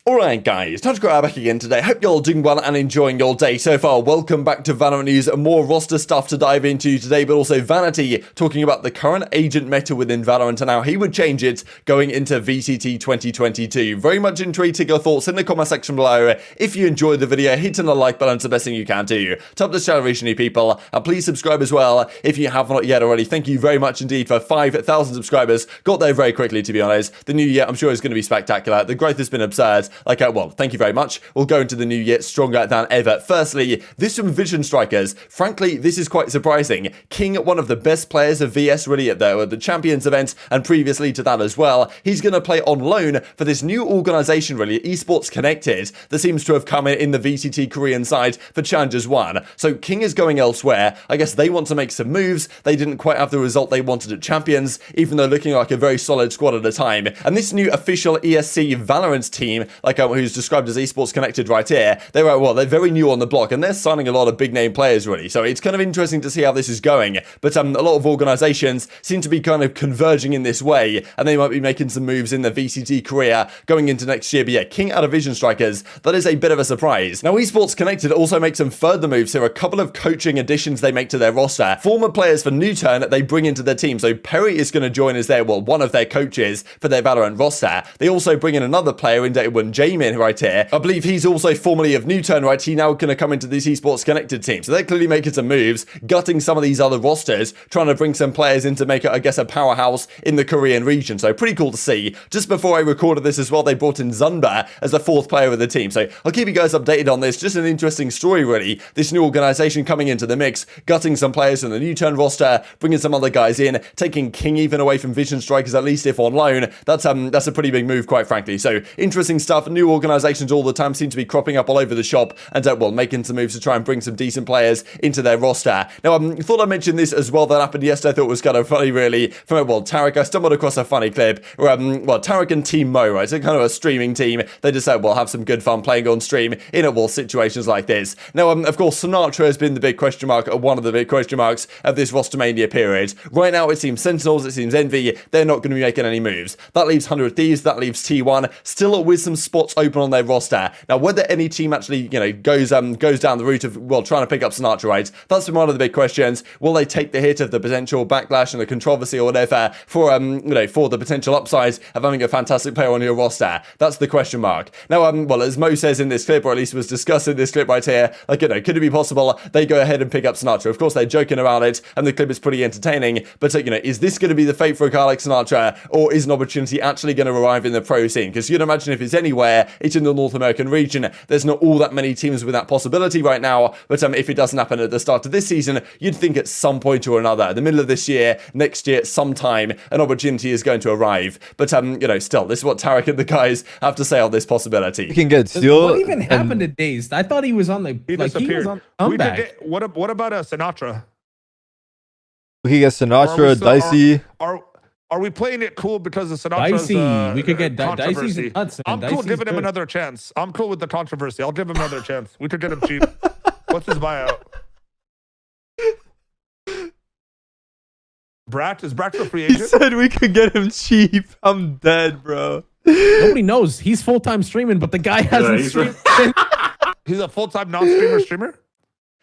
Alright guys, TacticalRab back again today. Hope you're all doing well and enjoying your day so far. Welcome back to Valorant News. More roster stuff to dive into today, but also Vanity talking about the current agent meta within Valorant and how he would change it going into VCT 2022. Very much intrigued to your thoughts in the comment section below. If you enjoyed the video, hitting the like button is the best thing you can do. Top the channel reach new people, and please subscribe as well if you have not yet already. Thank you very much indeed for 5,000 subscribers. Got there very quickly, to be honest. The new year, I'm sure, is going to be spectacular. The growth has been absurd. Well, thank you very much. We'll go into the new year stronger than ever. Firstly, this from Vision Strikers. Frankly, this is quite surprising. King, one of the best players of VS really at the Champions event, and previously to that as well. He's going to play on loan for this new organization, really, Esports Connected, that seems to have come in the VCT Korean side for Challengers 1. So King is going elsewhere. I guess they want to make some moves. They didn't quite have the result they wanted at Champions, even though looking like a very solid squad at a time. And this new official ESC Valorant team, who's described as Esports Connected right here, they're very new on the block, and they're signing a lot of big name players really, so it's kind of interesting to see how this is going. But a lot of organizations seem to be kind of converging in this way, and they might be making some moves in the VCT Korea going into next year. But yeah, King out of Vision Strikers, that is a bit of a surprise. Now Esports Connected also makes some further moves here, a couple of coaching additions they make to their roster. Former players for Newturn they bring into their team, so Perry is going to join as one of their coaches for their Valorant roster. They also bring in another player in Jamin right here. I believe he's also formerly of Newturn, right? He now going to come into this Esports Connected team. So they're clearly making some moves, gutting some of these other rosters, trying to bring some players in to make it, I guess, a powerhouse in the Korean region. So pretty cool to see. Just before I recorded this as well, they brought in Zunba as the fourth player of the team. So I'll keep you guys updated on this. Just an interesting story, really. This new organization coming into the mix, gutting some players from the Newturn roster, bringing some other guys in, taking King even away from Vision Strikers, at least if on loan. That's a pretty big move, quite frankly. So interesting stuff. New organizations all the time seem to be cropping up all over the shop, and making some moves to try and bring some decent players into their roster. Now, I thought I'd mention this as well that happened yesterday. I thought it was kind of funny, really. From Tarik, I stumbled across a funny clip where, Tarik and Team Mo, right? So kind of a streaming team. They just said, have some good fun playing on stream in situations like this. Now, of course, Sinatraa has been the big question mark, one of the big question marks of this Rostermania period. Right now, it seems Sentinels, it seems Envy, they're not going to be making any moves. That leaves 100 Thieves, that leaves T1, still with some spots open on their roster. Now, whether any team actually, goes down the route of, trying to pick up Sinatraa, right? That's been one of the big questions. Will they take the hit of the potential backlash and the controversy or whatever for, for the potential upsides of having a fantastic player on your roster? That's the question mark. Now, as Mo says in this clip, or at least was discussed in this clip right here, could it be possible they go ahead and pick up Sinatraa? Of course, they're joking around it, and the clip is pretty entertaining, but, is this going to be the fate for a guy like Sinatraa, or is an opportunity actually going to arrive in the pro scene? Because you'd imagine if it's anywhere, it's in the North American region. There's not all that many teams with that possibility right now, but if it doesn't happen at the start of this season, you'd think at some point or another, the middle of this year, next year, sometime, an opportunity is going to arrive. But, still, this is what Tarik and the guys have to say on this possibility. You can get Steel. What even happened to Daze? I thought he was on the... He disappeared. What about Sinatraa? We can get Sinatraa, Dicey. Are we playing it cool because of Sinatra's Dicey? We could get Dicey's nuts. I'm cool giving him another chance. I'm cool with the controversy. I'll give him another chance. We could get him cheap. What's his buyout? Brat? Is Brat a free agent? He said we could get him cheap. I'm dead, bro. Nobody knows. He's full-time streaming, but the guy hasn't streamed. He's a full-time non-streamer streamer?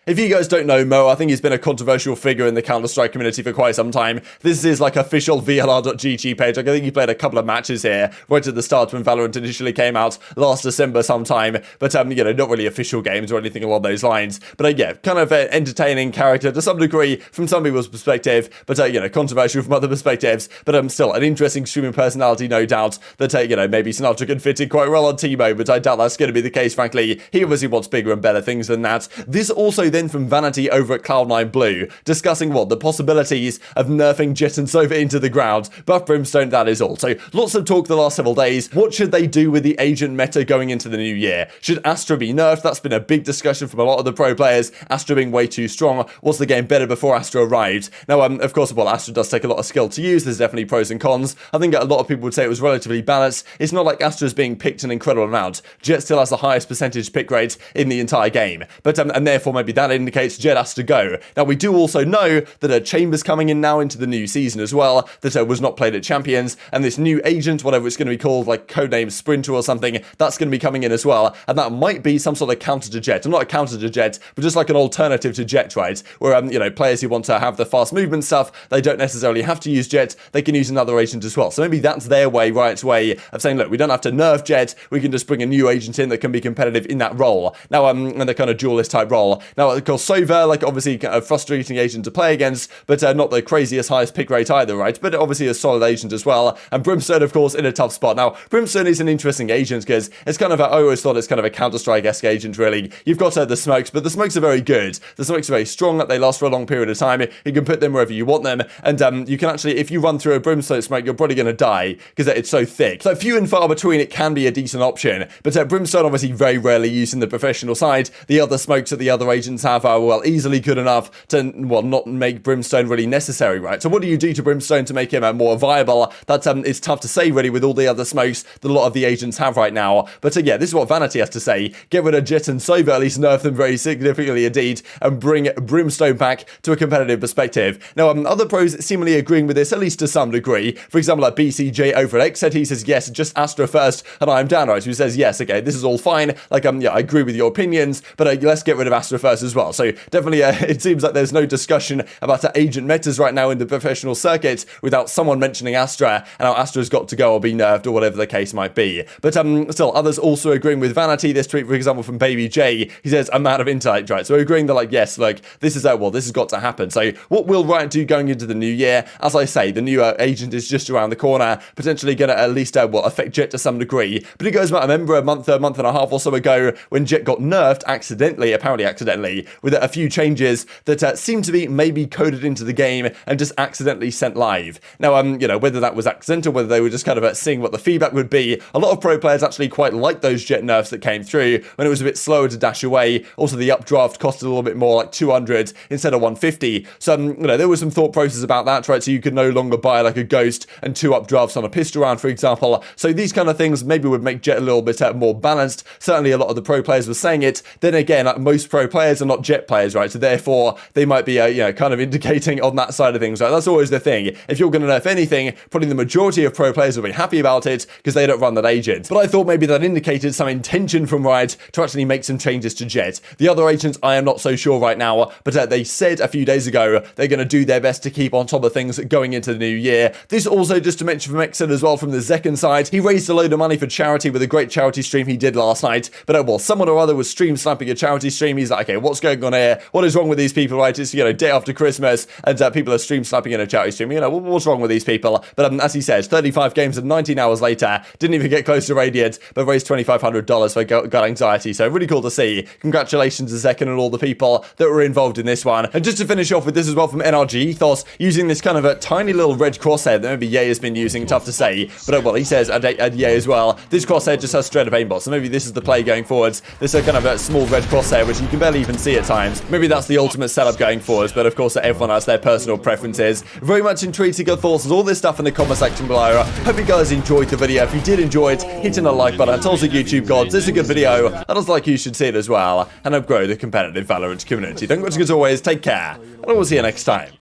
If you guys don't know Mo, I think he's been a controversial figure in the Counter-Strike community for quite some time. This is official VLR.GG page. I think he played a couple of matches here right at the start when Valorant initially came out last December sometime. But, not really official games or anything along those lines. But, kind of an entertaining character to some degree from some people's perspective. But, controversial from other perspectives. But, still an interesting streaming personality, no doubt, that, maybe Sinatraa could fit in quite well on Teemo. But I doubt that's going to be the case, frankly. He obviously wants bigger and better things than that. This also then from Vanity over at Cloud9 Blue, discussing the possibilities of nerfing Jett and Sova into the ground. Buff Brimstone, that is all. So lots of talk the last several days. What should they do with the agent meta going into the new year? Should Astra be nerfed? That's been a big discussion from a lot of the pro players. Astra being way too strong. Was the game better before Astra arrived? Now, of course, Astra does take a lot of skill to use. There's definitely pros and cons. I think a lot of people would say it was relatively balanced. It's not like Astra's being picked an incredible amount. Jett still has the highest percentage pick rate in the entire game. But, and therefore maybe that that indicates Jett has to go. Now, we do also know that Chamber's coming in now into the new season as well, that was not played at Champions, and this new agent, whatever it's going to be called, like codename Sprinter or something, that's going to be coming in as well, and that might be some sort of counter to Jett. Not a counter to Jett, but just like an alternative to Jett, right? Where, you know, players who want to have the fast movement stuff, they don't necessarily have to use Jett, they can use another agent as well. So maybe that's their way of saying, look, we don't have to nerf Jett, we can just bring a new agent in that can be competitive in that role. Now, in the kind of duelist type role. Now, of course, Sova, like, obviously a frustrating agent to play against, but not the craziest highest pick rate either, right? But obviously a solid agent as well. And Brimstone, of course, in a tough spot. Now, Brimstone is an interesting agent because it's kind of I always thought it's kind of a Counter-Strike-esque agent, really. You've got the smokes, but the smokes are very good. The smokes are very strong, they last for a long period of time. You can put them wherever you want them, and you can actually, if you run through a Brimstone smoke, you're probably going to die because it's so thick. So few and far between, it can be a decent option, but Brimstone obviously very rarely used in the professional side. The other smokes that the other agents have are, well, easily good enough to, well, not make Brimstone really necessary, right? So what do you do to Brimstone to make him more viable? That it's tough to say, really, with all the other smokes that a lot of the agents have right now. But yeah, this is what Vanity has to say. Get rid of Jett and Sova, at least nerf them very significantly indeed, and bring Brimstone back to a competitive perspective. Now, other pros seemingly agreeing with this, at least to some degree. For example, like BCJ over at Xed, he says, yes, just Astra first, and I'm down, right? Who says, yes, okay, this is all fine. Like, yeah, I agree with your opinions, but let's get rid of Astra first as well. So definitely, it seems like there's no discussion about agent metas right now in the professional circuit without someone mentioning Astra, and how Astra's got to go or be nerfed or whatever the case might be. But still, others also agreeing with Vanity. This tweet, for example, from babybay, he says, a man of intellect, right? So agreeing that, like, yes, like, this is, well, this has got to happen. So what will Riot do going into the new year? As I say, the new agent is just around the corner, potentially going to at least, well, affect Jett to some degree. But it goes back, I remember a month and a half or so ago when Jett got nerfed accidentally, apparently accidentally, with a few changes that seemed to be maybe coded into the game and just accidentally sent live. Now, you know, whether that was accidental, whether they were just kind of seeing what the feedback would be, a lot of pro players actually quite liked those Jett nerfs that came through when it was a bit slower to dash away. Also, the updraft costed a little bit more, like 200 instead of 150. So, you know, there was some thought process about that, right? So you could no longer buy like a Ghost and 2 updrafts on a pistol round, for example. So these kind of things maybe would make Jett a little bit more balanced. Certainly a lot of the pro players were saying it. Then again, like, most pro players are not Jett players, right? So therefore, they might be, you know, kind of indicating on that side of things, right? That's always the thing. If you're going to nerf anything, probably the majority of pro players will be happy about it because they don't run that agent. But I thought maybe that indicated some intention from Riot to actually make some changes to Jett. The other agents, I am not so sure right now, but they said a few days ago they're going to do their best to keep on top of things going into the new year. This also, just to mention from Xed as well, from the second side, he raised a load of money for charity with a great charity stream he did last night. But well, someone or other was stream snapping a charity stream. He's like, okay, what's going on here? What is wrong with these people, right? It's, you know, day after Christmas, and people are stream snapping in a charity stream. You know, what's wrong with these people? But as he says, 35 games and 19 hours later, didn't even get close to Radiant, but raised $2,500 for gut anxiety. So really cool to see. Congratulations to Zek and all the people that were involved in this one. And just to finish off with this as well from NRG Ethos, using this kind of a tiny little red crosshair that maybe Ye has been using, tough to say, but well, he says at Ye as well, this crosshair just has straight up aimbot, so maybe this is the play going forwards. This is kind of a small red crosshair, which you can barely even see at times. Maybe that's the ultimate setup going forwards, but of course everyone has their personal preferences. Very much intrigued to your thoughts on all this stuff in the comment section below. Hope you guys enjoyed the video. If you did enjoy it, hitting a like button. Tells the YouTube gods this is a good video, and I was like you should see it as well, and help grow the competitive Valorant community. Thank you much as always, take care, and I will see you next time.